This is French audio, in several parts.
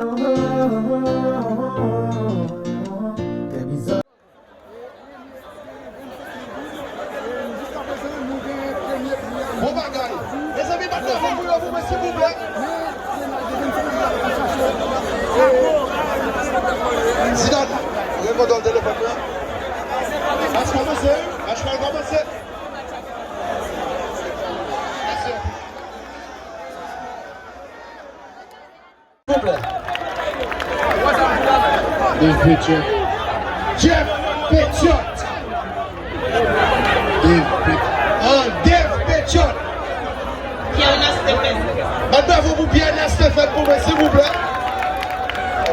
Bon bagaille. Les amis, maintenant, vous s'il vous plaît. Zidane, vous dans le téléphone. Match commencé. Match commencé. S'il vous plaît. Dave Pitcher. Jeff Pitcher. Dave Pitcher. Maintenant, vous bien Stéphane pour moi, s'il vous plaît.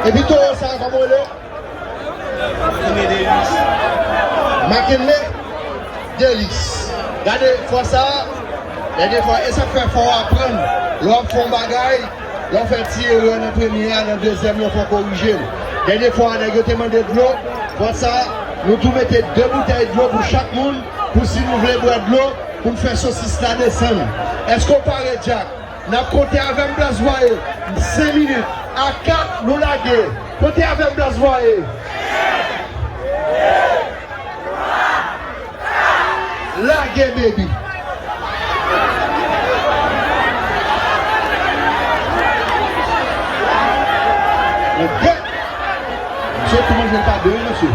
Et puis, toi, ça va comment là? McKinley, Delis. Regardez, fois ça, des fois, et ça fait fort apprendre. L'homme font bagaille, l'homme fait tirer dans la première, dans la deuxième, l'homme faut corriger. Des fois, on a demandé de l'eau. Pour ça, nous tous mettons 2 bouteilles de l'eau pour chaque monde, pour si nous voulons boire de l'eau, pour nous faire saucisse là descendre. Est-ce qu'on paraît, Jack? Nous avons compté à 20 places voyées, 5 minutes. À 4, nous laguer. Comptez à 20 places voyées. Laguer, baby. Ok. Monsieur, comment je ne pas deux, monsieur?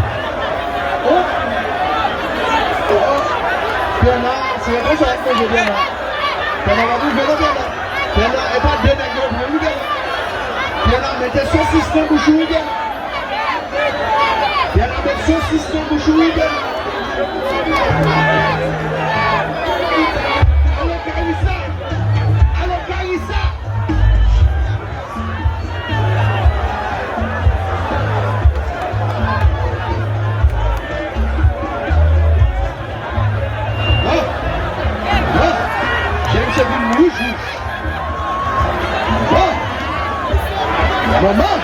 Oh. Oh. Bien là, c'est un peu ça que je viens là. Bien là, vous venez bien là. Bien là, et pas deux nègres, vous bien là. Bien là, mettez saucisse dans le bouchou, bien. Bien là, mettez saucisse dans le bouchou, bien. Allez, Carissa. Allez, Carissa. J'aime cette ville rouge. Maman!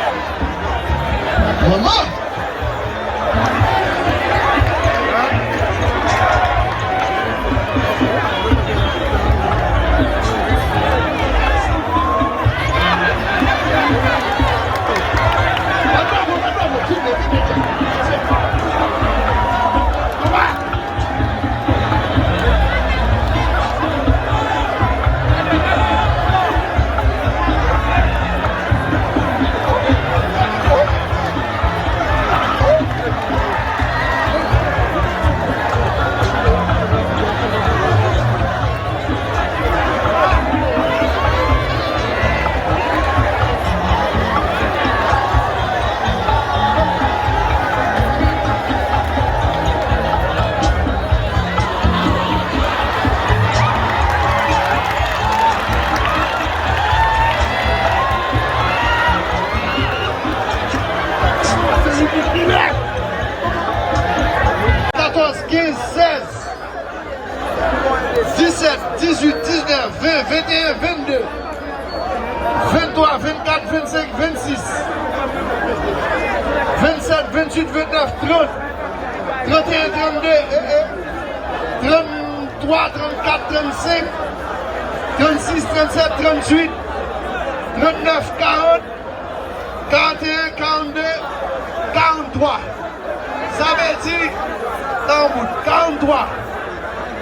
Maman!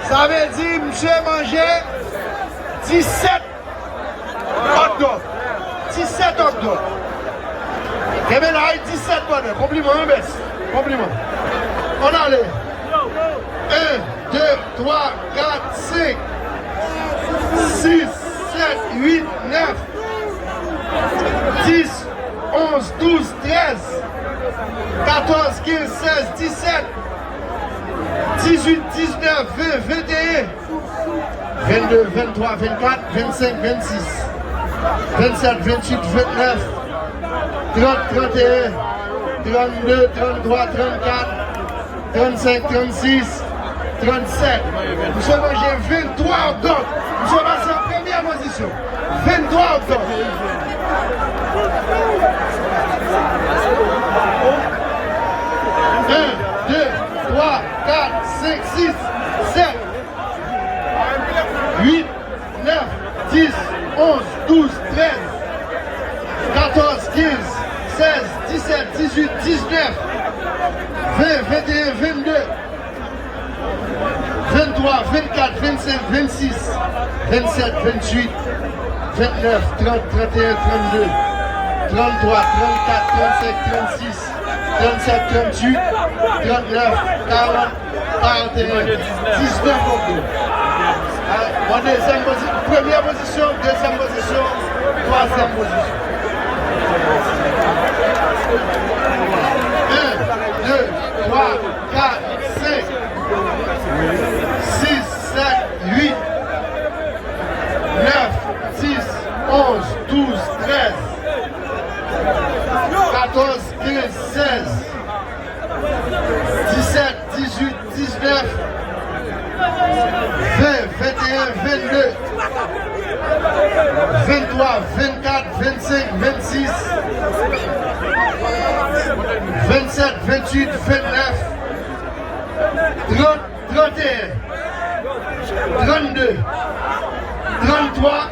Ça veut dire, monsieur manger 17 hotdog. 17 hotdog. Et bien là, 17 bonheur. Compliment, un baisse. Compliment. On allait. 1, 2, 3, 4, 5, 6, 7, 8, 9, 10, 11, 12, 13, 14, 15, 16, 17. 18, 19, 20, 21, 22, 23, 24, 25, 26, 27, 28, 29, 30, 31, 32, 33, 34, 35, 36, 37. Nous sommes mangé 23 hotdogs. Nous sommes passés en première position. 23 hotdogs. 1, 2, 3, 4, 5, 6, 7, 8, 9, 10, 11, 12, 13, 14, 15, 16, 17, 18, 19, 20, 21, 22, 23, 24, 25, 26, 27, 28, 29, 30, 31, 32, 33, 34, 35, 36, 37, 38, 39, 40, 41, 19 pour mon deuxième position, première position, deuxième position, troisième position. 1, 2, 3, 4, 5, 6, 7, 8, 9, 10, 11, 12, 13, 14, 15, 16, 17, 18, 19, 20, 21, 22, 23, 24, 25, 26, 27, 28, 29, 30, 31, 32, 33,